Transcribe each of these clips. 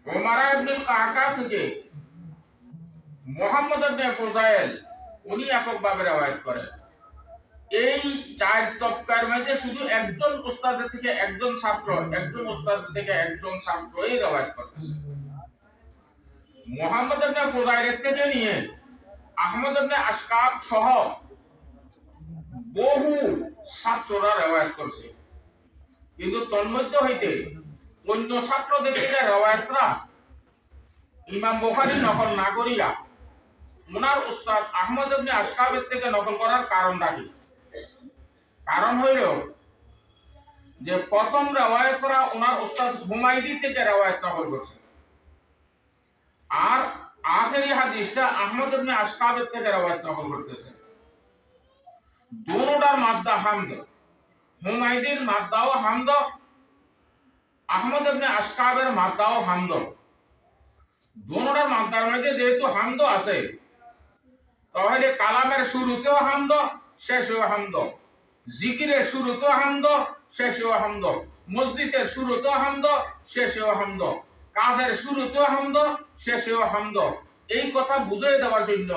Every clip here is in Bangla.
ওমারা ইবনে কাকা থেকে মুহাম্মদ ইবনে ফুজাইল উনি এককভাবে রওয়ায়াত করেন। এই চার তবকার মধ্যে শুধু একজন উস্তাদের থেকে একজন ছাত্র, একজন উস্তাদের থেকে একজন ছাত্রই রওয়ায়াত করতেছে। মুহাম্মদ ইবনে ফুজাইলের থেকে নিয়ে আহমদ ইবনে আশকাব সহ বহু ছাত্ররা রওয়ায়াত করছে, কিন্তু তন্মধ্য হইতে অন্য ছাত্রদের থেকে রওয়ায়াতরা ইমাম বুখারী নকল না করিয়া ওনার উস্তাদ আহমদ ইবনে আশকাবের থেকে নকল করার কারণটা কি? কারণ হইল যে প্রথম রওয়ায়াতরা ওনার উস্তাদ হুমায়দি থেকে রওয়ায়াত নকল করছে, আর আখেরি হাদিসটা আহমদ ইবনে আশকাবের থেকে রওয়ায়াত নকল করতেছে। দুটোটার মাদ্দা হামদ, হুমায়দির মাদ্দাও হামদ, আহমদ ইবনে আশকাবের মাদ্দাও হামদ। দুটোটার মাদ্দার মধ্যে যেহেতু হামদ আছে, তাহলে কালামের শুরুতেও হামদ, শেষেও হামদ, জিকিরের শুরুতেও হামদ, শেষেও হামদ, মজলিসের শুরুতেও হামদ, শেষেও হামদ, কাজের শুরুতেও হামদ, শেষেও হামদ। এই কথা বুঝিয়ে দেওয়ার জন্য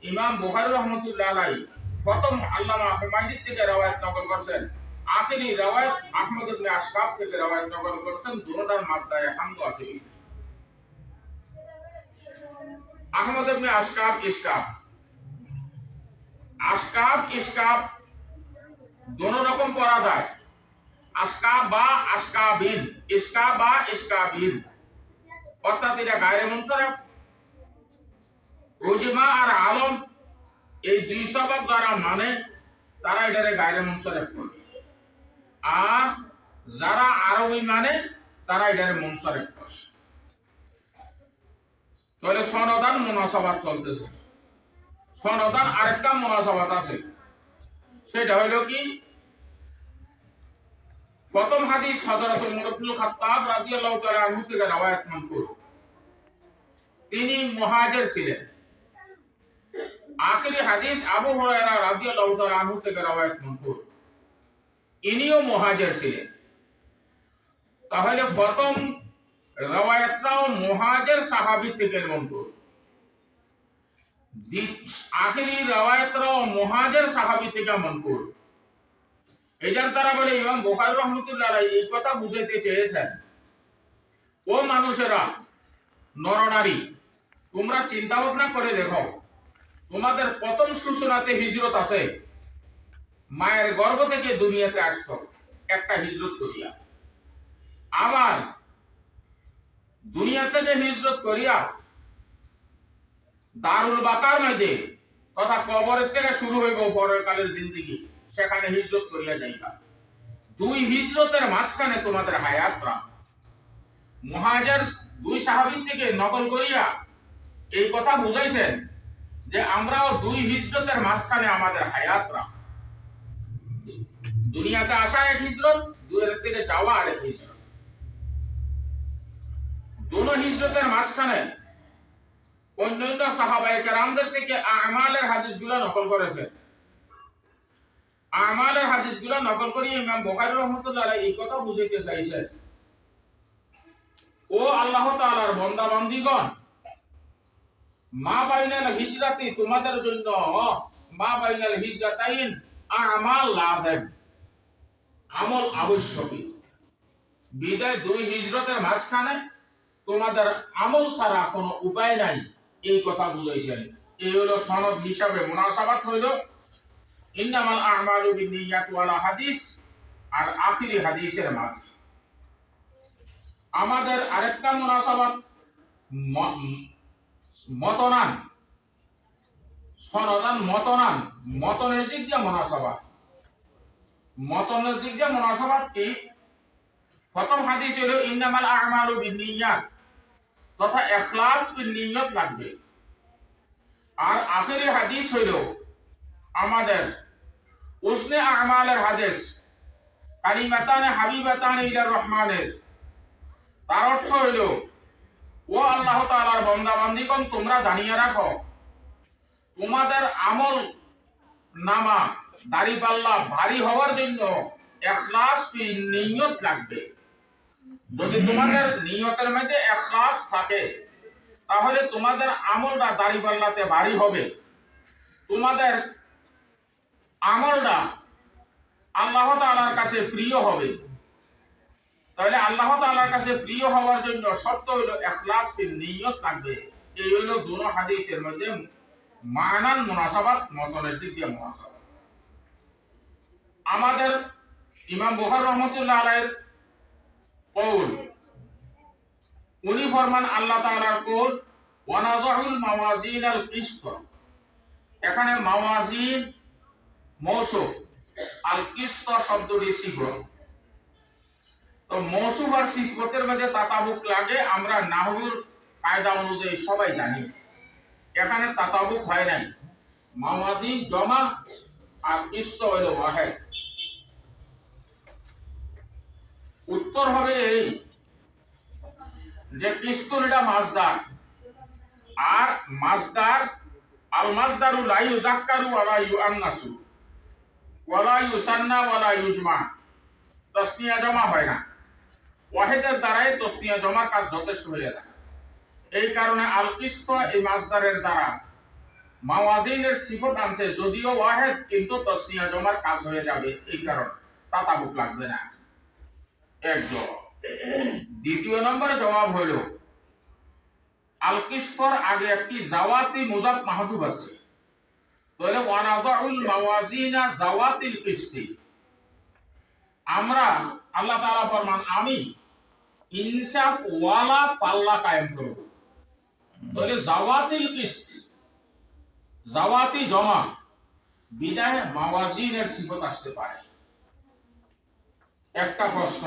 ইমাম বুখারী রাহমাতুল্লাহ আলাইহি প্রথম আল্লামা হুমায়দি থেকে রওয়ায়াত নকল করছেন, আখেরি রওয়ায়াত আহমদ ইবনে আশকাব থেকে রওয়ায়াত নকল করছেন। দুটোটার মাদ্দায় হামদ আছে। আহমদ ইবনে আশকাব ইশকাব, আশকাব ইশকাব দোনো রকম পড়া যায়, আশকাব বা আশকাবিন, ইশকাব বা ইশকাবিন, অর্থাৎ এটা গায়রে মুনসারিফ। উজমা আর আলম এই দুই সবক যারা মানে তারা এটারে গায়রে মুনসারিফ করে, আর যারা আরবি মানে তারা এটারে মুনসারিফ করে। তাহলে সনদান মুনাসাবাত চলতেছে। সনদান আরেকটা মুনাসাবাত আছে, সেটা হইল কি? প্রথম হাদিস হযরত ওমর ইবনে খাত্তাব রাদিয়াল্লাহু তাআলা আনহু থেকে রওয়ায়াত মানকুর, তিনি মুহাজির ছিলেন। আখেরি হাদিস আবু হুরায়রা রাদিয়াল্লাহু তাআলা আনহু থেকে রওয়ায়াত মানকুর, ইনিও মুহাজির ছিলেন। তাহলে প্রথম রওয়ায়াতটাও মুহাজির সাহাবী থেকে মানকুর, আখেরি রওয়ায়াতটাও মুহাজির সাহাবী থেকে মানকুর। এজন্য তারা বলে ইমাম বুখারী রাহমাতুল্লাহ আলাইহি এই কথা বুঝাইতে চেয়েছেন, ও মানুষেরা, নরনারী, তোমরা চিন্তা ভাবনা করে দেখো, তোমাদের প্রথম সূচনাতে হিজরত আছে, মায়ের গর্ভ থেকে দুনিয়াতে আসছো একটা হিজরত করিয়া, আবার দুনিয়া থেকে হিজরত করিয়া দারুল বাকার মধ্যে তথা কবরের থেকে শুরু হইব পরকালের জিন্দেগি, সেখানে হিজরত করিয়া যাইবা। দুই হিজরতের মাঝখানে তোমাদের হায়াতরা। মুহাজির দুই সাহাবী থেকে নকল করিয়া এই কথা বুঝাইছেন যে আমরাও দুই হিজরতের মাঝখানে আমাদের হায়াতরা। দুনিয়াতে আসা এক হিজরত, দুনিয়া থেকে যাওয়া আরেক হিজরত। দুনো হিজরতের মাঝখানে অন্যান্য সাহাবায়ে কেরামদের থেকে আমালের হাদিসগুলো নকল করেছেন। আমালের হাদিসগুলো নকল করে ইমাম বুখারী রাহমাতুল্লাহ আলাইহি এই কথা বুঝাইতে চাইছেন, ও আল্লাহ তাআলার বান্দা বান্দীগণ, মা বাইনাল হিজরাতি, তোমাদের জন্য মা বাইনাল হিজরাতাইন আমাল লাযিম, আমল আবশ্যকী। বিদায় দুই হিজরতের মাঝখানে তোমাদের আমল ছাড়া কোনো উপায় নাই, এই কথা বুঝাইছেন। এই হলো সনদ হিসাবে মুনাসাবাত হইল ইন্নামাল আ'মালু বিন্নিয়াত ওয়ালা হাদিস আর আখিরি হাদিসের মাঝে। আমাদের আরেকটা মুনাসাবাত মতনান, সনদান মতনান, মতনের দিক দিয়ে মুনাসাবাত। মতনের দিক দিয়ে মুনাসাবাত কি? প্রথম হাদিস হলো ইন্নামাল আ'মালু বিন্নিয়াত, তথা ইখলাস বিন্নিয়ত লাগবে। আর আখিরি হাদিস হলো আমাদের উসনে আমালের হাদিস, কালিমাতানে হাবিবাতানে ইলার রহমানের। তার অর্থ হইল, ও আল্লাহ তাআলার বান্দা বান্দীগণ, তোমরা জানিয়ে রাখো, তোমাদের আমল নামা দাড়িপাল্লা ভারী হওয়ার জন্য ইখলাস নিয়ত লাগবে। যদি তোমাদের নিয়তের মধ্যে ইখলাস থাকে তাহলে তোমাদের আমলটা দাড়িপাল্লাতে ভারী হবে, তোমাদের আমলটা আল্লাহ তাআলার কাছে প্রিয় হবে। তাহলে আল্লাহ তাআলার কাছে প্রিয় হওয়ার জন্য শর্ত হইল ইখলাস ফিল নিয়ত থাকবে। এই হইল দুটো হাদিসের মধ্যে মানান মুনাসাবাত, মতনের দিক দিয়ে মুনাসাবাত। আমাদের ইমাম বুখারী রহমাতুল্লাহ আলাইহির কওল, উনি ফরমান আল্লাহ তাআলার কওল ওয়া নাযাউল মাওয়াজিনাল কিসত। এখানে মাওয়াজিন মৌসুফ, আল কিসত শব্দটি সিফত। তো মৌসুফ আর সিফতের মধ্যে তাতাবুক লাগে, আমরা নাহউর কায়দা অনুযায়ী সবাই জানি। এখানে তাতাবুক হয় নাই, মাওয়াজিন জমা আর কিসত হইল ওয়াহিদ। উত্তর হবে এই যে কিস্তুলটা মাসদার, আর মাসদার আল মাসদারু লা ইউযাক্কারু ওয়া লা ইউআন্নাসু ওয়া লা ইউসান্না ওয়া লা ইউজমা। তাসনিয়া জমা হয় না, ওয়াহিদের দ্বারাই তাসনিয়া জমার কাজ যথেষ্ট হয়ে যায়। এই কারণে আল কিসত এই মাসদারের দ্বারা মাওয়াজিনের সিফত আনছে, যদিও ওয়াহিদ কিন্তু তাসনিয়া জমার কাজ হয়ে যাবে, এই কারণে তাতাবুক লাগবে না। এক জবাব। দ্বিতীয় নম্বরে জবাব হইল আল কিস্তর আগে একটি জাওয়াতি মুযাফ মাহযুব আছে, তাহলে ওয়া নাযাউল মাওয়াজিনা জাওয়াতিল কিস্তি। আমরা আল্লাহ তাআলা ফরমান আমি ইনসাফ ওয়ালা পাল্লা কায়েম করব। তাহলে জাওয়াতিল কিস্তি, জাওয়াতি জমা বিদায় মাওয়াজিনের সিফত আসতে পারে। একটা প্রশ্ন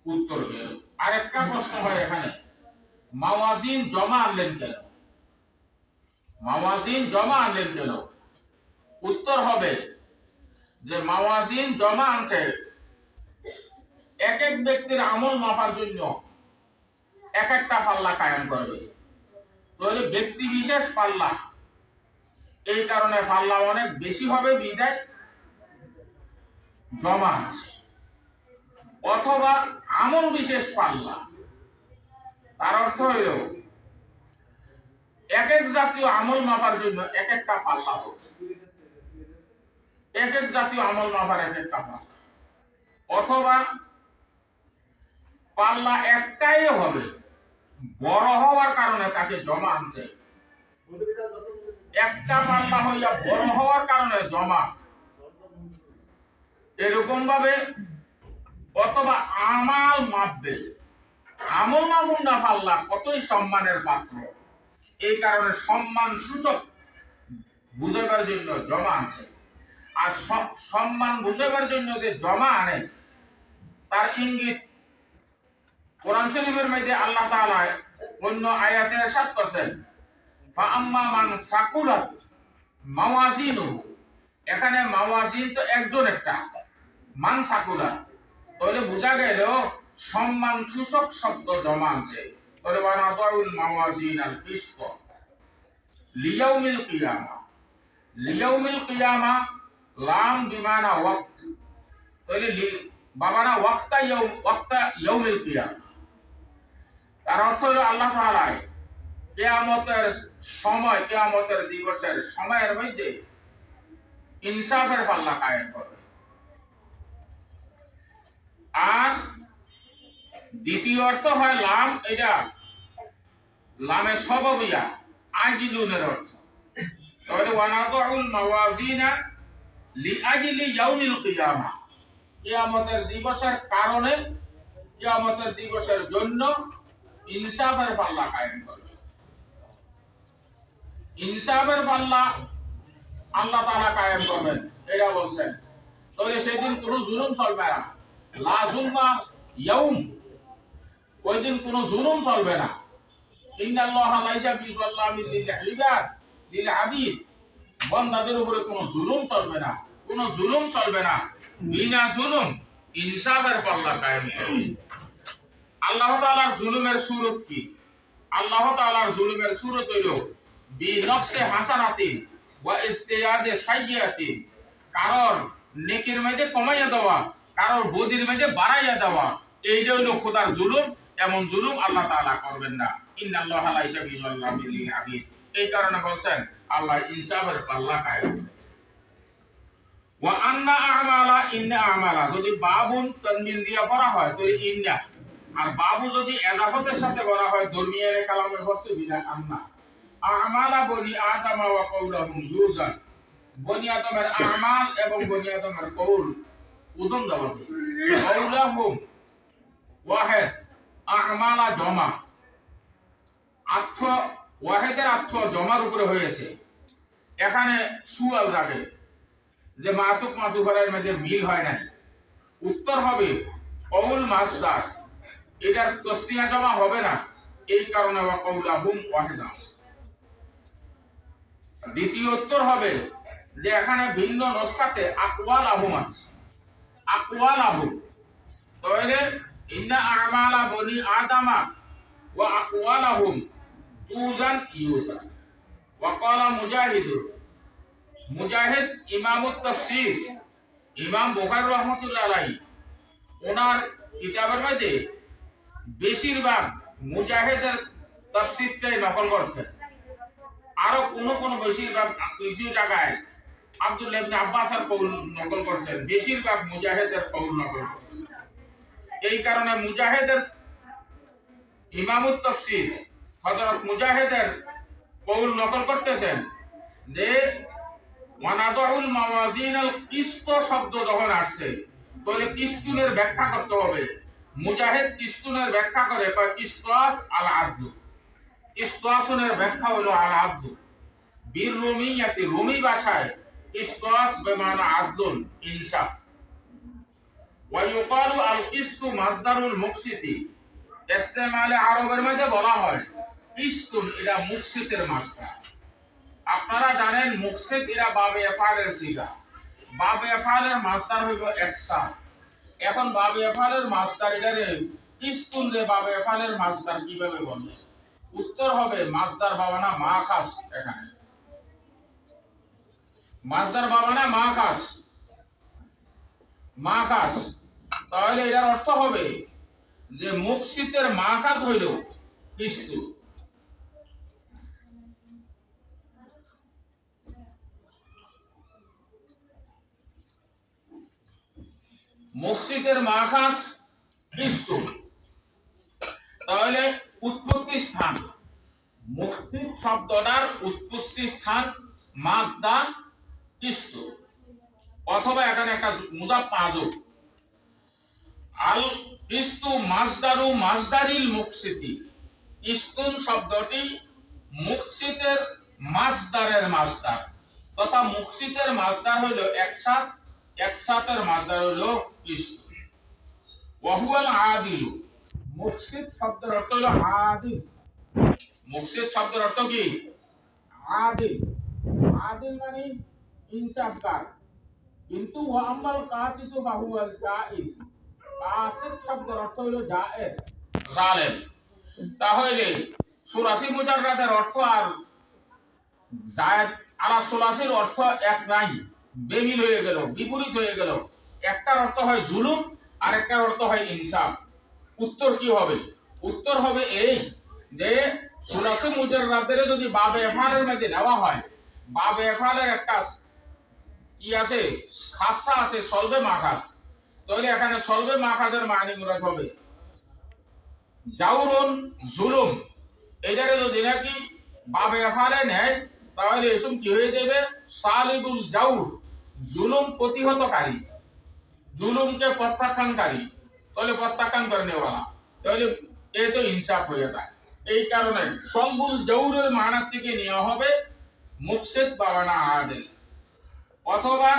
উত্তর গেল। আর একটা প্রশ্ন হয় এখানে, মাওয়াজিন জমা আনলেন কেন? মাওয়াজিন জমা আনলেন কেন? উত্তর হবে যে মাওয়াজিন জমা আনছে এক এক ব্যক্তির আমল মাপার জন্য এক একটা পাল্লা কায়েম করবে। তাহলে ব্যক্তি বিশেষ পাল্লা, এই কারণে পাল্লা অনেক বেশি হবে বিদায় জমা আছে। অথবা আমল বিশেষ পাল্লা, তার অর্থ হইল এক এক জাতীয় আমল মাপার জন্য এক একটা পাল্লা হবে, এক এক জাতীয় আমল মাপার এক একটা পাল্লা। অথবা পাল্লা একটাই হবে, বড় হওয়ার কারণে তাকে জমা আনছে। একটা পাল্লা হইয়া বড় হওয়ার কারণে জমা, এরকম ভাবে। অথবা আমাল মাপবে, আমল মাপুন না পাল্লা কতই সম্মানের পাত্র, এই কারণে সম্মান সূচক বুঝাবার জন্য জমা আনছে। আর সম্মান বুঝাবার জন্য যে জমা আনে তার ইঙ্গিত কোরআন শরীফের মধ্যে আল্লাহ তাআলা অন্য আয়াতে ইরশাদ করেছেন ফা আম্মা মান সাকুলাত মাওয়াজিনুহু। এখানে মাওয়াজিন তো একজন একটা, মান সাকুলাত, তাহলে বোঝা গেল সম্মান সূচক শব্দ জমা আনছে। তাহলে ওয়া নাযাউল মাওয়াজিনাল কিসত লিয়াউমিল কিয়ামা। লিয়াউমিল কিয়ামা লাম বিমানা ওয়াক্ত, তাহলে বাবানা ওয়াক্তা ইয়াউমিল কিয়ামা, তার অর্থ হলো আল্লাহ তাআলা কিয়ামতের সময়, কিয়ামতের দিবসের সময়ের মধ্যে ইনসাফের পাল্লা কায়েম করবে। আর দ্বিতীয় অর্থ হয় লাম, এটা লামে সববিয়া আজিলুনের অর্থ। তাহলে ওয়া নাযাউল মাওয়াজিনা লিআজলি ইয়াউমিল কিয়ামা, কিয়ামতের দিবসের কারণে, কিয়ামতের দিবসের জন্য ইনসাফের পাল্লা কায়েম করবে। ইনসাফের পাল্লা আল্লাহ তাআলা কায়েম করবেন, এটা বলছেন। তাহলে সেদিন কোনো জুলুম চলবে না, লা যুলমা ইয়াউম, ওই দিন কোনো জুলুম চলবে না। ইন্নাল্লাহা লাইসা বিযাল্লামিন লিল ইবাদ লিল আবিদ, বান্দাদের উপরে কোনো জুলুম চলবে না, কোনো জুলুম চলবে না। বিনা জুলুম ইনসাফের পাল্লা কায়েম করবে। আল্লাহ তাআলার জুলুমের সূরত কি? আল্লাহ তাআলার জুলুমের সূরত হইল বিনকসে হাসানাতি ওয়া ইস্তিয়াদে সাইয়্যাতি, কারোর নেকির মধ্যে কমাইয়া দেওয়া, কারোর বদির মধ্যে বাড়াইয়া দেওয়া, এইটা হলো খোদার জুলুম। এমন জুলুম আল্লাহ তাআলা করবেন না। ইন্নাল্লাহা লাইসা বিযাল্লামিল লিল আবিদ। এই কারণে বলছেন আল্লাহ ইনসাফের পাল্লা কায়েম। ওয়া আন্না আমালা ইন্না আমালা যদি বাবুন তানবিন দিয়া পড়া হয় তো ইন্না, আর বাবু যদি এজাফতের সাথে পড়া হয় দরমিয়ানে কালামে হচ্ছে বিনা আন্না। আমালা বনি আদম ওয়া কওলুহুম ইউজান, বনি আদমের আমাল এবং বনি আদমের কওল ওজন দেওয়া হবে। কওলুহুম ওয়াহিদ, আমালা জমা, আত্ম ওয়াহিদের আত্ম জমার উপরে হয়েছে। এখানে সুয়াল জাগে যে মাতুক মাতুফারের মধ্যে মিল হয় নাই। উত্তর হবে কওল মাসদার, এটার তসনিয়া জমা হবে না, এই কারণে ওয়া কওলুহুম ওয়াহিদা। দ্বিতীয় উত্তর হবে যে এখানে ভিন্ন নসখাতে আকওয়াল আহুম আছে, আকওয়াল আহুম। তাহলে ইন্না আমালা বনি আদামা ওয়া আকওয়ালাহুম তুজান ইউজান। ওয়া ক্বালা মুজাহিদ, মুজাহিদ ইমামুত তাফসীর, ইমাম বুখারী রাহমাতুল্লাহ আলাইহি ওনার কিতাবের মধ্যে বেশিরভাগ মুজাহিদের তাফসীরটাই নকল করছেন। আরো কোন বেশিরভাগ কিছু জায়গায় আব্দুল্লাহ ইবনে আব্বাসের কওল নকল করছেন, বেশিরভাগ মুজাহিদের কওল নকল করছেন। এই কারণে মুজাহিদের ইমামুত তাফসীর হযরত মুজাহিদের কওল নকল করতেছেন যে ওয়ানাদুল মাওয়াজিনাল কিসত শব্দ যখন আসছে তাহলে কিস্তুনের ব্যাখ্যা করতে হবে। মুজাহিদ কিস্তুনের ব্যাখ্যা করে কিসতাস আল আদল, কিসতাসের ব্যাখ্যা হলো আল আদল। বীর রুমিয়াতি, রুমি ভাষায় কিসতাস বেমানা আদল, ইনসাফ। ওয়া ইউকালু আল কিস্তু মাসদারুল মুকসিতি, ইস্তেমালে আরবের মধ্যে বলা হয় কিস্তুন এটা মুকসিতের মাসদার। আপনারা জানেন মুকসিত এরা বাবে এফআলের সিগা, বাবে এফআলের মাসদার হইল একসা। এখন বাবে এফআলের মাসদার এটারে কিস্তুন রে বাবে এফআলের মাসদার কিভাবে বলবে? উত্তর হবে মাসদার বাবানা মাখাস। এখানে মাসদার বাবানা মাখাস, মাখাস। তাহলে এটার অর্থ হবে যে মুকসিতের মাখাস হইল কিস্তু। মুকসিতের মাখাস কিস্তু। তাহলে উৎপত্তি স্থান, মুকসিত শব্দটার উৎপত্তি স্থান মাদ্দা কিস্তু, অথবা এখানে একটা মুদাফ মাযুফ। আল কিস্তু মাসদারু মাসদারিল মুকসিতি, কিস্তুন শব্দটি মুকসিতের মাসদারের মাসদার, তথা মুকসিতের মাসদার হইল একসাথ, একসাথের মাসদার হইল কিস্তু। ওয়া হুয়াল আদিল, মুকসিত শব্দের অর্থ হলো আদিল। মুকসিত শব্দের অর্থ কি? আদিল। আদিল মানে ইনসাফকার। কিন্তু ওয়া আম্মাল কাসিতু ফাহুয়াল জায়েজ, কাসিত শব্দের অর্থ হলো জায়েজ, জালেম। তাহলে সুলাসি মুজাররাদের অর্থ আর জায়েদ আলা সুলাসির অর্থ এক নাই, বেমিল হয়ে গেল, বিপরীত হয়ে গেল। একটার অর্থ হয় জুলুম আর একটার অর্থ হয় ইনসাফ। উত্তর কি হবে? উত্তর হবে এই যে সুলাসি মুজাররাদের যদি বাবে এফআলের মধ্যে নেওয়া হয়, বাবে এফআলের একটা কি আছে, খাসা আছে, সলবে মাখাস। তাহলে এখানে সলবে মাখাসের মানে মুরাদ হবে জাউরুন, জুলুম। এটারে যদি নাকি বাবে এফআলে নেয় তাহলে এসব কি হয়ে যাবে? সালিবুল জাউর, জুলুম প্রতিহতকারী, জুলুমকে প্রত্যাখ্যানকারী। তাহলে প্রত্যাখ্যান করে নেওয়ালা, তাহলে এ তো ইনসাফ হয়ে যায়। এই কারণে সলবুল জাউরের মানার থেকে নেওয়া হবে মুকসিত বাবানা আদিল। অথবা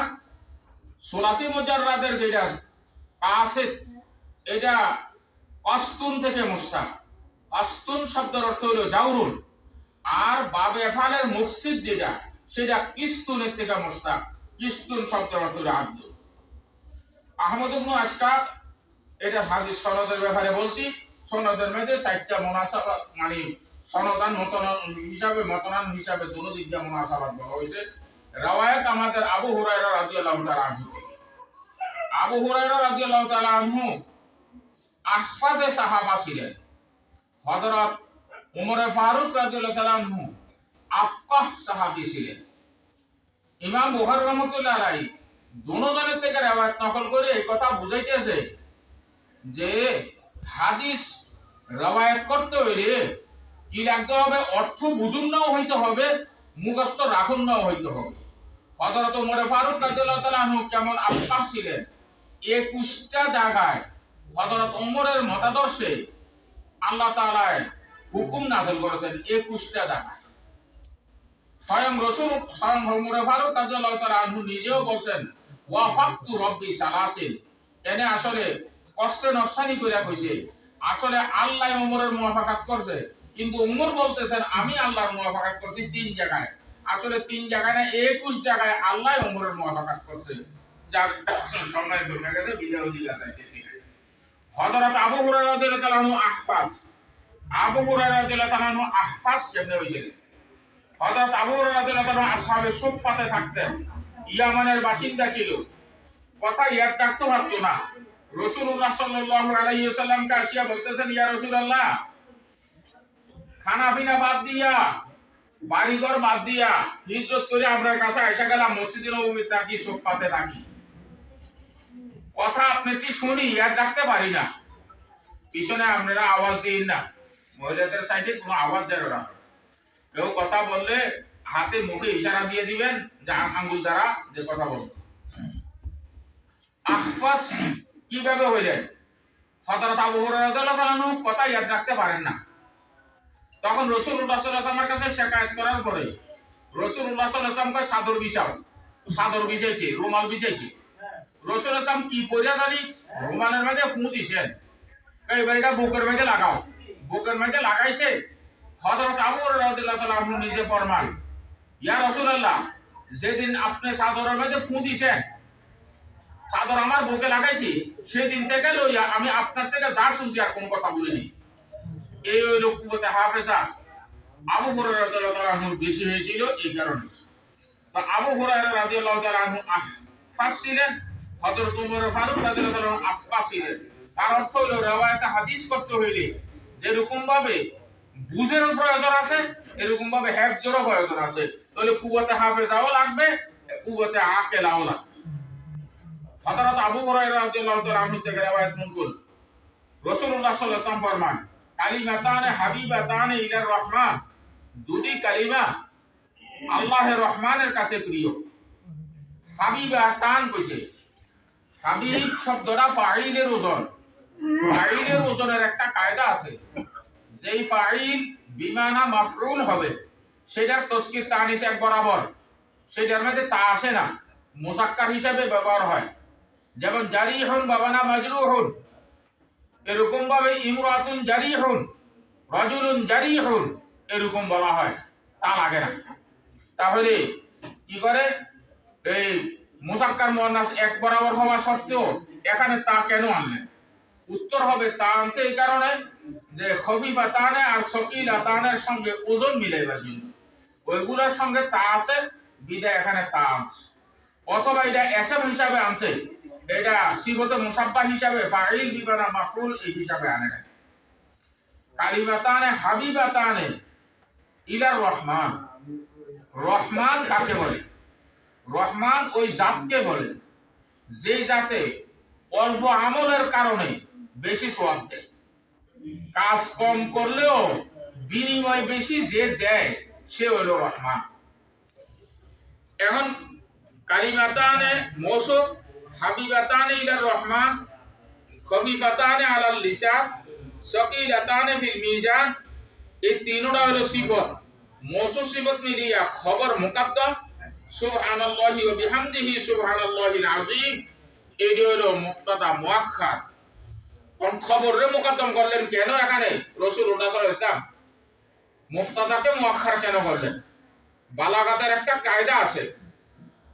সুলাসি মুজাররাদের যেটা কাসিত, এটা কস্তুন থেকে মুস্তাক। কস্তুন শব্দের অর্থ হলো জাউরুন, আর বাবে এফআলের মুকসিত যেটা সেটা কিস্তুনের থেকে মুস্তাক। কিস্তুন শব্দের অর্থ হলো আব্দুল। আহমদ ইবনে আশকার, এটা হাদিস সনদের ব্যাপারে বলছি। সনদের মধ্যে চারটা মুনাসাবাত মানে সনদান মতনান হিসাবে দুনো দিক দিয়ে মুনাসাবাত বলা হয়েছে। রওয়ায়াত আমাদের আবু হুরায়রা রাদিয়াল্লাহু তাআলা আনহু থেকে। আবু হুরায়রা রাদিয়াল্লাহু তাআলা আনহু আহফাজে সাহাবা ছিলেন। হযরত ওমর ফারুক রাদিয়াল্লাহু তাআলা আনহু আফকাহ সাহাবী ছিলেন। ইমাম বুখারী রাহমাতুল্লাহ আলাইহি দুজনের থেকে রওয়ায়াত নকল করে এই কথা বুঝাইতেছে যে হাদিস রওয়ায়াত করতে হইলে কি লাগতে হবে, অর্থ বুঝুন নাও হইতে হবে, মুখস্থ রাখুন নাও হইতে হবে। হযরত ওমর ফারুক রাদিয়াল্লাহু তাআলা আনহু কেমন আফকাহ ছিলেন, 21টা জায়গায় হযরত ওমরের মতাদর্শে আল্লাহ তাআলা হুকুম নাযিল করেছেন। 21টা জায়গায় স্বয়ং ওমর ফারুক রাদিয়াল্লাহু তাআলা আনহু নিজেও বলছেন ওয়াফাকতু রব্বি সালাসিন। এনে আসলে কষ্টে নফসানি কইরা কইছে, আসলে আল্লাহ ওমরের মুওয়াফাকাত করছে, কিন্তু ওমর বলতেছেন আমি আল্লাহর মুওয়াফাকাত করছি 3 জায়গায়। আসলে 3 জায়গায় না, 21 জায়গায় আল্লাহ ওমরের মুওয়াফাকাত করছে। যার সময় ধরে গেছে বিদায় দিলা যাইতেছে। হযরত আবু হুরায়রা রাদিয়াল্লাহু তাআলা আনহু আবু হুরায়রা রাদিয়াল্লাহু তাআলা আনহু আহফাজ কেমনে হইছিলেন? হযরত আবু হুরায়রা রাদিয়াল্লাহু তাআলা আসহাবে সুফফাতে থাকতেন, ইয়ামানের বাসিন্দা ছিল, কথা ইয়াদ রাখতে পারতো না। রাসূলুল্লাহ সাল্লাল্লাহু আলাইহি ওয়াসাল্লামকে আসিয়া বলতেছেন, ইয়া রাসূলুল্লাহ, খানা পিনা বাদ দিয়া, বাড়িঘর বাদ দিয়া হিজরত করে আপনার কাছে আইসা গেলাম, মসজিদে নববীতে থাকি, সুফফাতে থাকি, কথা আপনি কি শুনি ইয়াদ রাখতে পারি না। পিছনে আপনারা আওয়াজ দিন না, মহিলাদের সাইডে কোনো আওয়াজ দেয় না। কেউ কথা বললে হাতে মুখে ইশারা দিয়ে দিবেন যে আঙ্গুল দ্বারা যে কথা বলবো। আহফাজ কিভাবে হইলেন? হযরত আবু হুরায়রা রাদিয়াল্লাহু তাআলা আনহু কথা ইয়াদ রাখতে পারেন না। তখন রাসূলুল্লাহ সাল্লাল্লাহু আলাইহি ওয়াসাল্লামের কাছে শিকায়ত করার পরে রাসূলুল্লাহ সাল্লাল্লাহু আলাইহি ওয়াসাল্লামকে চাদর বিছাইছে, রুমাল বিছাইছে। রাসূলুল্লাহ সাল্লাম কি পরিয়া জানি রুমালের মধ্যে ফু দিয়েছেন, এইবার এটা বুকের মধ্যে লাগাও, বুকের মধ্যে লাগাইছে। হযরত আবু হুরায়রা রাদিয়াল্লাহু তাআলা আনহু নিজে ফরমান, ইয়া রাসূলুল্লাহ, যেদিন আপনি চাদরের মধ্যে ফু দিয়েছেন, চাদর আমার বুকে লাগাইছি, সেদিন থেকে লইয়া আমি আপনার থেকে যা শুনছি আর কোনো কথা বলিনি। এই হইল কুওয়াতে হাফেজা আবু হুরায়রা রাদিয়াল্লাহু তাআলা আনহু বেশি হয়েছিল এই কারণে। তো আবু হুরায়রা রাদিয়াল্লাহু তাআলা আনহু আহফাজ ছিলেন, হযরত ওমর ফারুক রাদিয়াল্লাহু তাআলা আনহু আফকাহ ছিলেন। তার অর্থ হলো রিওয়ায়াতে হাদিস করতে হইলে যেরকম ভাবে বুঝেরও প্রয়োজন আছে, এরকম ভাবে হেফজেরও প্রয়োজন আছে। তাহলে কুওয়াতে হাফেজাও লাগবে, কুওয়াতে আকেলাও লাগবে। হযরত আবু হুরায়রা রাদিয়াল্লাহু তাআলা আনহু থেকে রিওয়ায়াত মুনকুল, রাসূলুল্লাহ সাল্লাল্লাহু আলাইহি ওয়াসাল্লাম ফরমান, কালিমাতানে হাবিবাতানে ইলার রহমান, দুটি কালিমা আল্লাহর রহমানের কাছে প্রিয়। হাবিবাতান কইছে, হাবিব শব্দটা ফাইলের ওজন, ফাইলের ওজনের একটা কায়দা আছে। যেই ফাইল বিমানা মাফরুল হবে সেটার তাসকির তানিস এক বরাবর, সেটার মধ্যে তা আসে না, মুযাক্কার হিসাবে ব্যবহার হয়। যেমন জারিহুন বাবানা মাজরুহুন, এরকম ভাবে ইমরাতুন জারিহুন, রাজুলুন জারিহুন এরকম বলা হয়, তা লাগে না। তাহলে কি করে, এই মুযাক্কার মুয়ান্নাস এক বরাবর হওয়া সত্ত্বেও এখানে তা কেন আনলেন? উত্তর হবে তা আনছে এই কারণে যে খফিফাতানে আর সকিলাতানের সঙ্গে ওজন মিলাইবার জন্য, ওইগুলোর সঙ্গে তা আছে বিদায় এখানে তা আনছে। অথবা এটা এসএম হিসাবে আনছে, এটা সিগতে মুসাব্বাহ হিসাবে ফাইল বিমানা মাফউল এই হিসাবে আনে না। কালিমাতানে হাবিবাতানে ইলার রহমান, রহমান কাকে বলে? রহমান ওই জাতকে বলে যে জাতে অল্প আমলের কারণে বেশি সওয়াব দেয়, কাজ কম করলেও বিনিময় বেশি যে দেয় সে হলো রহমান। এখন কালিমাতানে মৌসুফ, হাবিবাতানে ইলার রহমান, খফিফাতানে আলাল লিসান, সকিলাতানে ফিল মিজান, এই তিনটা হলো সিফত। মৌসুফ সিফত মিলিয়া খবর মুকাদ্দাম, সুবহানাল্লাহি ওয়া বিহামদিহি সুবহানাল্লাহিল আযীম, এইটা হলো মুক্তাদা মুআক্খার। কোন খবরে মুকাদ্দাম করলেন কেন? এখানে রাসূলুল্লাহ সাল্লাল্লাহু আলাইহি ওয়াসাল্লাম মুক্তাদাকে মুআক্খার কেন করলেন? বালাগাতের একটা কায়দা আছে,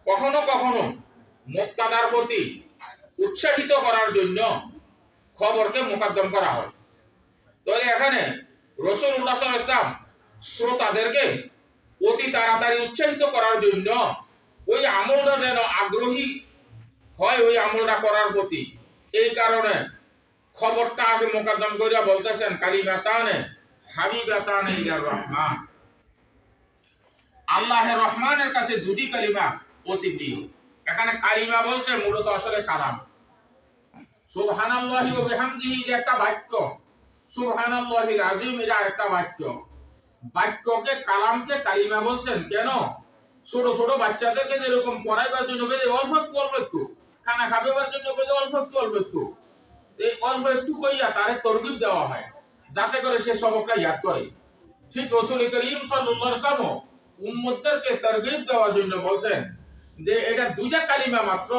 কখনো কখনো মুক্তাদার প্রতি উৎসাহিত করার জন্য খবরকে মুকাদ্দাম করা হয়। তাহলে এখানে রাসূলুল্লাহ সাল্লাল্লাহু আলাইহি ওয়াসাল্লাম শ্রোতাদেরকে অতি তাড়াতাড়ি উৎসাহিত করার জন্য ওই আমলটা যেন আগ্রহী হয় ওই আমলটা করার প্রতি, এই কারণে খবরটা আগে মোকদ্দম কইরা বলতেছেন কালিমাতানে হাবিবাতানে ইলার রহমান, আল্লাহর রহমানের কাছে দুটি কালিমা অতি প্রিয়। এখানে কালিমা বলছে মূলত আসলে কালাম। সুবহানাল্লাহি ওয়া বিহামদিহি যে একটা বাক্য, সুবহানাল্লাহিল আযীম এটা একটা বাক্য। বাক্যকে কালামকে কালিমা বলছেন কেন? ছোট ছোট বাচ্চাদেরকে যেরকম পড়াইবার জন্য অল্প একটু খানা খাবার জন্য অল্প একটু এই অল্প একটু কইয়া তারে তরগিব দেওয়া হয় যাতে করে সে সবকটা ইয়াদ করে। ঠিক রাসূল করিম সাল্লাল্লাহু আলাইহি ওয়াসাল্লাম উম্মতদেরকে তরগিব দেওয়ার জন্য বলছেন যে এটা দুইটা কালিমা মাত্র,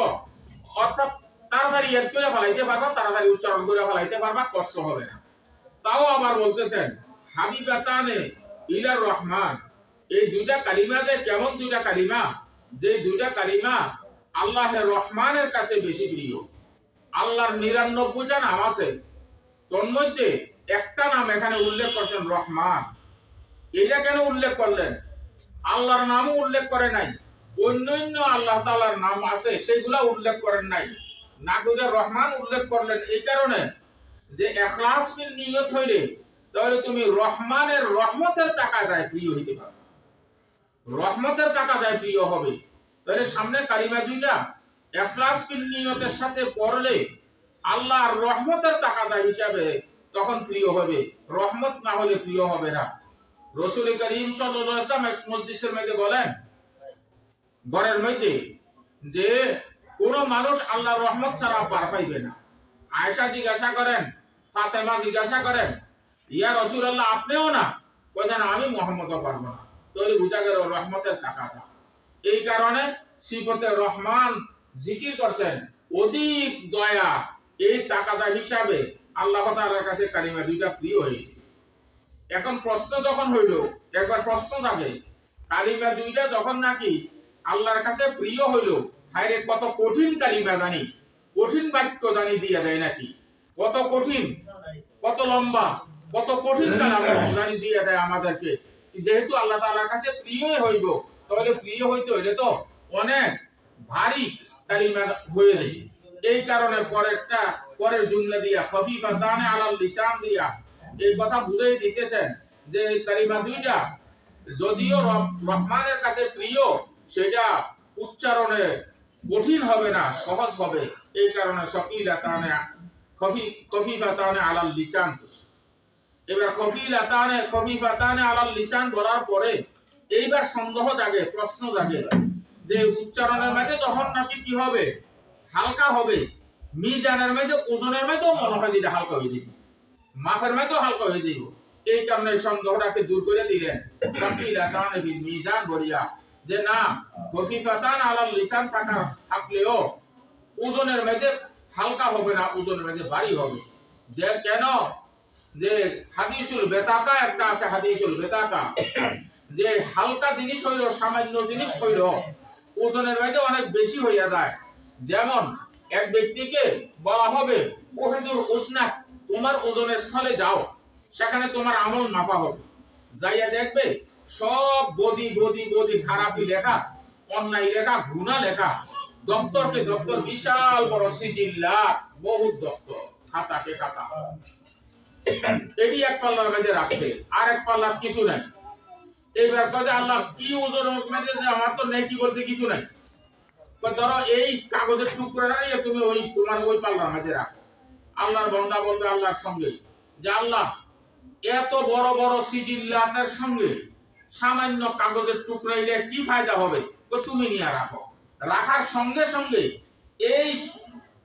অর্থাৎ তাড়াতাড়ি ইয়াদ করে ফেলাইতে পারবা, তাড়াতাড়ি উচ্চারণ করে ফেলাইতে পারবা, কষ্ট হবে না। তাও আবার বলতেছেন হাবিবাতানে ইলার রহমান, এই দুইটা কালিমা যে কেমন দুইটা কালিমা, যে দুইটা কালিমা আল্লাহর রহমানের কাছে বেশি প্রিয়। আল্লাহর ৯৯টা নাম আছে, তোর মধ্যে একটা নাম এখানে উল্লেখ করছেন রহমান। এটা কেন উল্লেখ করলেন? আল্লাহর নামও উল্লেখ করে নাই, অন্যান্য আল্লাহ তাআলার নাম আছে সেগুলা উল্লেখ করেন নাই, না করে রহমান উল্লেখ করলেন এই কারণে যে ইখলাসের নিয়ত হইলে তাহলে তুমি রহমানের রহমতের তাকাদায় প্রিয় হইতে পারবে, রহমতের তাকাদায় প্রিয় হবে। তাহলে সামনে কালিমা দুইটা ইখলাসের নিয়তের সাথে পড়লে আল্লাহর রহমতের তাকাদা হিসাবে তখন প্রিয় হবে, রহমত না হলে প্রিয় হবে না। রাসূল করিম সাল্লাল্লাহু আলাইহি ওয়াসাল্লাম এক মজলিসের মধ্যে বলেন, ঘরের মধ্যে যে কোন মানুষ আল্লাহর রহমত ছাড়া পার পাইবে না। আয়েশা জিজ্ঞাসা করেন, ফাতেমা জিজ্ঞাসা করেন, ইয়া রাসূলুল্লাহ আপনিও না? কইলেন আমি মুহাম্মদও পারবো না। তাহলে বুঝা গেল রহমতের তাকাদা। এই কারণে সিফতে রহমান জিকির করছেন, অধিক দয়া, এই তাকাদা হিসাবে আল্লাহ তাআলার কাছে কালিমা দুইটা প্রিয় হয়ে। এখন প্রশ্ন যখন হইল, একবার প্রশ্ন থাকে কালিমা দুইটা যখন নাকি আল্লাহর কাছে প্রিয় হইল, হায়রে কত কঠিন কালিমা জানি, কঠিন বাক্য জানি দিয়া যায় নাকি, কত কঠিন, কত লম্বা, কত কঠিন কালাম জানি দিয়া দেয় আমাদেরকে। যেহেতু আল্লাহ তাআলার কাছে প্রিয় হইব, তাহলে প্রিয় হইতে হইলে তো অনেক ভারী কালিমা হয়ে যায়। এই কারণে পরের জুমলা দিয়া খফিফাতানে আলাল লিসান দিয়া এই কথা বুঝাই দিতেছেন যে এই কালিমা দুইটা যদিও রহমানের কাছে প্রিয়, সেটা উচ্চারণে কঠিন হবে না, সহজ হবে। এই কারণে সকিলাতানে খফিফাতানে আলাল লিসান। এবার খফিফাতানে আলাল লিসান বলার পরে এইবার সন্দেহ জাগে, প্রশ্ন জাগে যে উচ্চারণের মধ্যে যখন নাকি কি হবে, হালকা হবে, মিজানের মধ্যে ওজনের মধ্যেও মনে হয় যেটা হালকা হয়ে যাবে, মাফের মধ্যেও হালকা হয়ে যাবে। এই কারণে সন্দেহটাকে দূর করে দিলেন সাকিলাতানে বিল মিজান বলিয়া, যে না খফিফাতান আলাল লিসান থাকলেও ওজনের মধ্যে হালকা হবে না, ওজনের মধ্যে ভারী হবে। যে কেন? যে হাদিসুল বেতাকা একটা আছে, হাদিসুল বেতাকা, যে হালকা জিনিস হইল, সামান্য জিনিস হইল ওজনের মধ্যে অনেক বেশি হইয়া যায়। যেমন এক ব্যক্তিকে বলা হবে ও হুজুর উসনাক, তোমার ওজনের স্থলে যাও, সেখানে তোমার আমল মাপা হবে। যাইয়া দেখবে সব বদি বদি বদি খারাপি লেখা, অন্যায় লেখা, গুনাহ লেখা, দপ্তরকে দপ্তর, বিশাল বড় সিজিল্লাত, বহুত দপ্তর, খাতাকে খাতা, এটি এক পাল্লার মধ্যে রাখছে, আর এক পাল্লার কিছু নাই। এইবার কাজে আল্লাহ কি ওজনের মধ্যে আমার তো নেই, কি বলছে কিছু নাই। ধরো এই কাগজের টুকরা নিয়ে তুমি ওই তোমার ওই পাল্লার মধ্যে রাখো। আল্লাহর বান্দা বলবে আল্লাহর সঙ্গে যে আল্লাহ এত বড় বড় সিজিল্লাতের সঙ্গে সামান্য কাগজের টুকরা দিলে কি ফায়দা হবে? তো তুমি নিয়ে রাখো। রাখার সঙ্গে সঙ্গে এই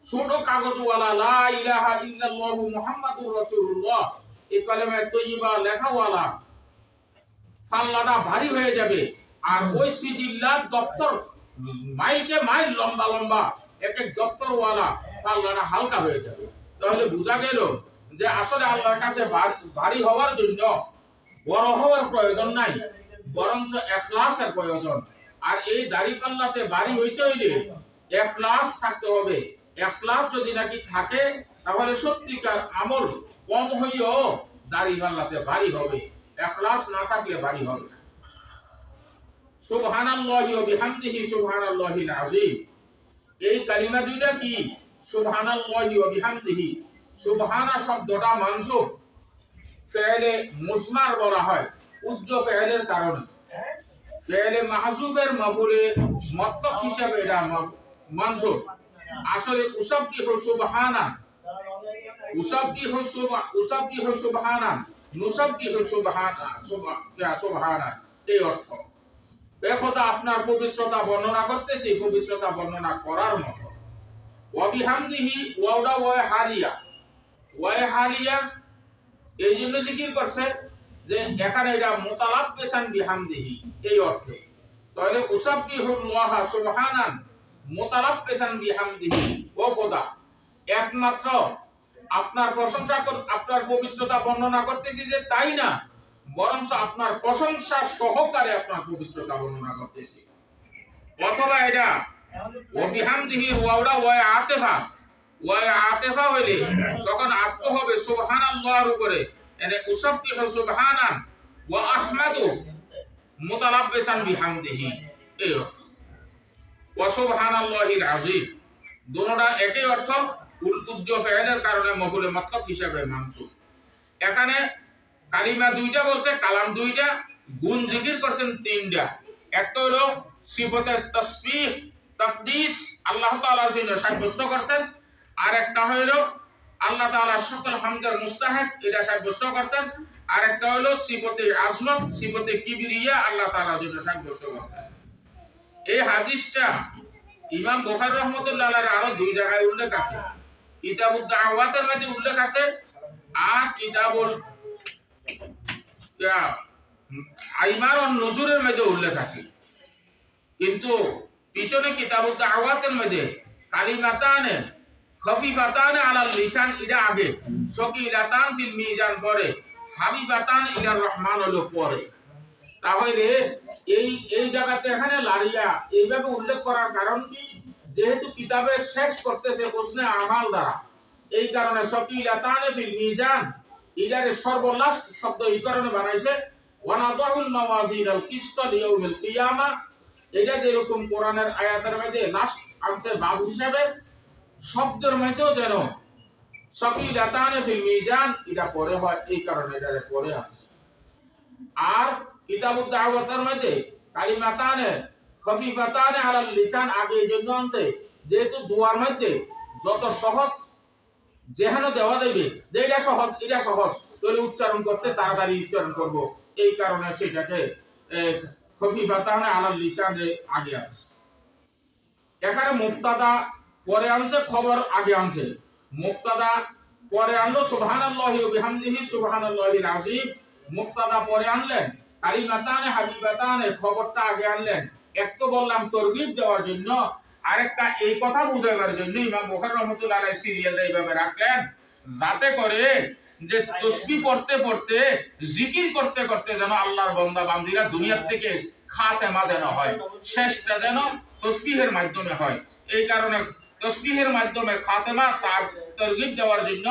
ছোট কাগজওয়ালা লা ইলাহা ইল্লাল্লাহু মুহাম্মাদুর রাসূলুল্লাহ এই কালেমা তৈয়বা লেখাওয়ালা পাল্লাটা ভারী হয়ে যাবে, আর ওই সিজিল্লাত দপ্তর মাইলকে মাইল লম্বা লম্বা এক এক দপ্তরওয়ালা পাল্লাটা হালকা হয়ে যাবে। তাহলে বোঝা গেল যে আসলে আল্লাহর কাছে ভারী হওয়ার জন্য বড় হওয়ার প্রয়োজন নাই, বরঞ্চ ইখলাসের প্রয়োজন। আর এই দাড়ি পাল্লাতে ভারী হইতে হইলে ইখলাস থাকতে হবে। ইখলাস যদি নাকি থাকে তাহলে সত্যিকার আমল কম হইও দাড়ি পাল্লাতে ভারী হবে, ইখলাস না থাকলে ভারী হবে না। সুবহানাল্লাহি ওয়া বিহামদিহি সুবহানাল্লাহিল আযীম, এই কালিমা দুইটা কি? সুবহানাল্লাহি ওয়া বিহামদিহি, সুবহানা শব্দটা মানসুব ফেলে মুসমার বলা হয় উজ্জ ফেলের কারণে। ফেলে মাহজুবের মাফুলে মতলব হিসাবে এটা মানসুব। আসলে উসাব্বিহু সুবহানা, উসাব্বিহু সুবহানা, নুসাব্বিহু সুবহানা, সুবহানা এই অর্থ। একথা আপনার পবিত্রতা বর্ণনা করতেছি, পবিত্রতা বর্ণনা করার মতো। ওয়া বিহামদিহি ওয়াউডা ওয়া হালিয়া, ওয়া হালিয়া এই জন্য জিকির করছে যে এখানে এটা মুতালাব্বিসান বিহামদিহি এই অর্থে। তাহলে উসাব্বিহুল্লাহ সুবহানান মুতালাব্বিসান বিহামদিহি ও খোদা একমাত্র আপনার প্রশংসা আপনার পবিত্রতা বর্ণনা করতেছি যে তাই না, বরং আপনার প্রশংসা সহকারে আপনার পবিত্রতা বর্ণনা করতেছি। অথবা এটা ও বিহামদিহি ওয়াউডা ওয়া আতিফা, ওয়া আতিফা হইলে তখন আত্ম হবে সুবহানাল্লাহর উপরে, এনে উসাব্বিহু সুবহানান ওয়া আহমাদু মুতালাব্বিসান বিহামদিহি এই অর্থ। ওয়া সুবহানাল্লাহিল আযীম দুটোটা একই অর্থ, উজ্জ ফেলের কারণে মফুলে মতলব হিসাবে মানসুব। এখানে কালিমা দুইটা বলছে, কালাম দুইটা, গুণ জিকির করছেন তিনটা। একটা হলো সিফতে তাসবিহ তাকদীস আল্লাহ তাআলার জন্য সাব্যস্ত করছেন, আর একটা হলো আল্লাহ তাআলা সকল হামদের মুস্তাহিক এটা সাব্যস্ত করতেন, আর একটা হলো সিফতে আজমত সিফতে কিবরিয়া আল্লাহ তাআলার জন্য সাব্যস্ত করতেন। এই হাদিসটা ইমাম বুখারী রাহমাতুল্লাহ আলাইহি আরো দুই জায়গায় উল্লেখ আছে। কিতাবুদ দাওয়াতের মধ্যে উল্লেখ আছে, আর কিতাবুল আইমান ও নুজুরের মধ্যে উল্লেখ আছে। কিন্তু পিছনে কিতাবুদ দাওয়াতের মধ্যে কালিমাতানে খফিফাতান আলাল লিসান এটা আগে, সকিলাতান ফিল মিজান পরে, হাবিবাতান ইলার রহমান হলো পরে। তাহলে এই জায়গাতে এখানে লারিয়া এইভাবে উল্লেখ করার কারণ কি? যেহেতু কিতাবের শেষ করতেছে উসনে আমাল দ্বারা, এই কারণে সকিলাতান ফিল মিজান ইলার সর্বলাস্ট শব্দ এই কারণে বানাইছে ওয়ানাদাহুল মাওয়াজিনাল কিসত লিয়াউমিল কিয়ামা। এটা যেরকম কোরআনের আয়াতের মধ্যে লাস্ট আনছে বাব হিসাবে, শব্দের মধ্যেও যেন সকিলাতান ফিল মিজান এটা পরে হয়, এই কারণে এটা পরে আছে। আর কিতাবুদ দাওয়াতের মধ্যে কালিমাতানে খফিফাতানে আলাল লিসান আগে এই জন্য আনছে, যেহেতু দুয়ার মধ্যে যত সহজ যেখানে দেওয়া দেবে যে এটা সহজ এটা সহজ তাহলে উচ্চারণ করতে তাড়াতাড়ি উচ্চারণ করব, এই কারণে সেটাকে খফিফাতানে আলাল লিসান আগে আছে। এখানে মুক্তাদা পরে আনছে, খবর আগে আনছে। মুক্তাদা পরে আনলো সুবহানাল্লাহি ওয়া বিহামদিহি সুবহানাল্লাহিল আযীম, মুক্তাদা পরে আনলেন, কালিমাতানে হাবিবাতানে খবরটা আগে আনলেন। একটু বললাম তরগিব দেওয়ার জন্য, আরেকটা এই কথা বুঝাবার জন্য ইমাম বুখারী রাহমাতুল্লাহ আলাইহি সিরিয়ালটা এইভাবে রাখলেন, যাতে করে যে তাসবিহ পড়তে পড়তে জিকির করতে করতে যেন আল্লাহর বান্দা বান্দীরা দুনিয়া থেকে খাতেমা যেন হয়, শেষটা যেন তাসবিহের মাধ্যমে হয়। এই কারণে তাসবিহের মাধ্যমে খাতেমা তার তরগিব দেওয়ার জন্য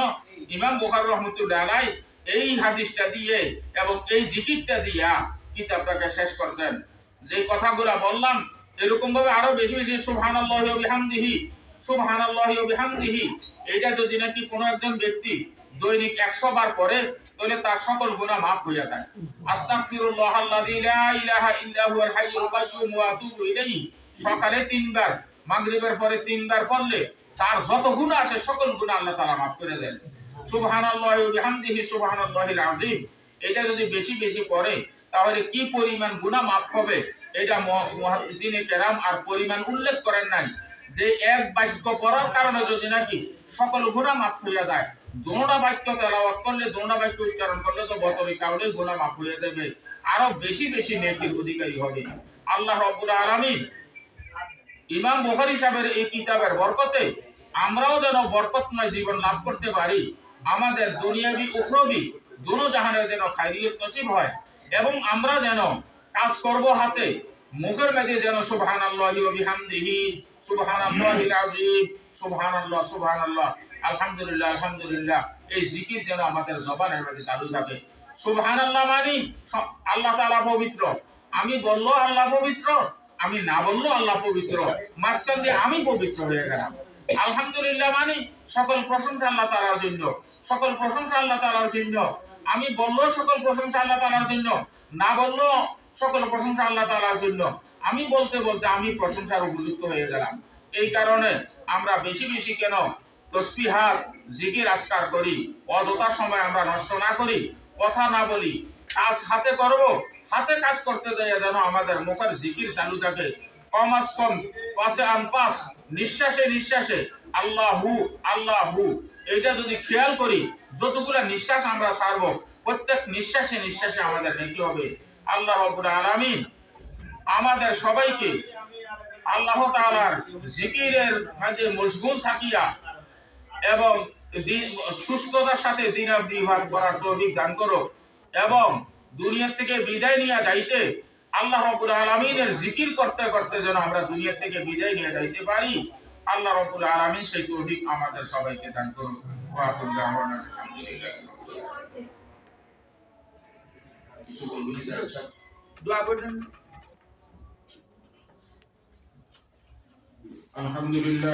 ইমাম বুখারী রাহমাতুল্লাহ আলাইহি এই হাদিসটা দিয়ে এবং এই জিকিরটা দিয়া কিতাবটাকে শেষ করতেন। যে কথাগুলো বললাম এরকম ভাবে আরো বেশি বেশি সুবহানাল্লাহি ওয়া বিহামদিহি সুবহানাল্লাহি ওয়া বিহামদিহি এটা যদি নাকি কোনো একজন ব্যক্তি দৈনিক 100 বার পড়ে তাহলে তার সকল গুনাহ maaf হয়ে যায়। আস্তাগফিরুল্লাহাল্লাযী লা ইলাহা ইল্লা হুয়াল হাইয়ুল কাইয়্যুম ওয়া আতুবু ইলাইহি সকালে 3 বার, মাগরিবের পরে 3 বার পড়লে তার যত গুনাহ আছে সকল গুনাহ আল্লাহ তাআলা maaf করে দেন। সুবহানাল্লাহি ওয়া বিহামদিহি সুবহানাল্লাহিল আযীম এটা যদি বেশি বেশি পড়ে তাহলে কি পরিমাণ গুনাহ maaf হবে এটা মুহাদ্দিসিনে কেরাম আর পরিমাণ উল্লেখ করেন নাই, যে এক বাক্য পড়ার কারণে যদি নাকি সকল গুনাহ maaf হয়ে যায়। দোনোটা বাক্য তেলাওয়াত করলে দোনোটা বাক্য উচ্চারণ করলে তো বতরি কাউলে গুনাহ maaf হয়ে যাবে, আরো বেশি বেশি নেকির অধিকারী হবে। আল্লাহ রাব্বুল আলামিন ইমাম বুখারী সাহেবের এই কিতাবের বরকতে আমরাও যেন বরকতময় জীবন লাভ করতে পারি, আমাদের দুনিয়াবি উখরাবি দুনো জাহানের যেন খায়রিয়ত নসিব হয়, এবং আমরা যেন কাজ করব হাতে মুখের মধ্যে যেন সুবহানাল্লাহি ওয়া বিহামদিহি সুবহানাল্লাহিল আযীম সুবহানাল্লাহ সুবহানাল্লাহ আলহামদুলিল্লাহ আলহামদুলিল্লাহ এই জিকির যেন আমাদের জবানের মধ্যে চালু থাকে। সুবহানাল্লাহ মানে আল্লাহ তাআলা পবিত্র, আমি বললো আল্লাহ পবিত্র, আমি না বললো আল্লাহ পবিত্র, মাঝখান দিয়ে আমি পবিত্র হয়ে গেলাম। আলহামদুলিল্লাহ মানে সকল প্রশংসা আল্লাহ তাআলার জন্য, সকল প্রশংসা আল্লাহ তাআলার জন্য। আমি বললেও সকল প্রশংসা আল্লাহ তাআলার জন্য, না বললেও সকল প্রশংসা আল্লাহ তাআলার জন্য। আমি বলতে বলতে আমি প্রশংসার উপযুক্ত হয়ে গেলাম। এই কারণে আমরা বেশি বেশি কেন তসবিহাত জিকির আজকার করি, অযথা সময় আমরা নষ্ট না করি, কথা না বলি, কাজ হাতে করব, হাতে কাজ করতে দেয় যেন আমাদের মুখের জিকির চালু থাকে। কম আজ কম পাশে পাস নিঃশ্বাসে নিঃশ্বাসে আল্লাহু আল্লাহু, এইটা যদি খেয়াল করি, যতগুলো নিঃশ্বাস আমরা ছাড়বো প্রত্যেক নিঃশ্বাসে নিঃশ্বাসে আমাদের নেকি হবে। আল্লাহ রাব্বুল আলামিন আমাদের সবাইকে আল্লাহ তাআলার জিকিরের মাঝে মশগুল থাকিয়া এবং সুস্থতার সাথে দিনাতিপাত করার তৌফিক দান করো, এবং দুনিয়া থেকে বিদায় নিয়ে যাইতে আল্লাহ রাব্বুল আলামিনের জিকির করতে করতে যেন আমরা দুনিয়া থেকে বিদায় নিয়ে যাইতে পারি। আল্লাহ রাব্বুল আলামিন সেই তৌফিক আমাদের সবাইকে দান করুন। ওয়া আকুল দাওয়ানা আলহামদুলিল্লাহ। কিছু বলবেন আচ্ছা দোয়া করবেন। আলহামদুলিল্লাহ।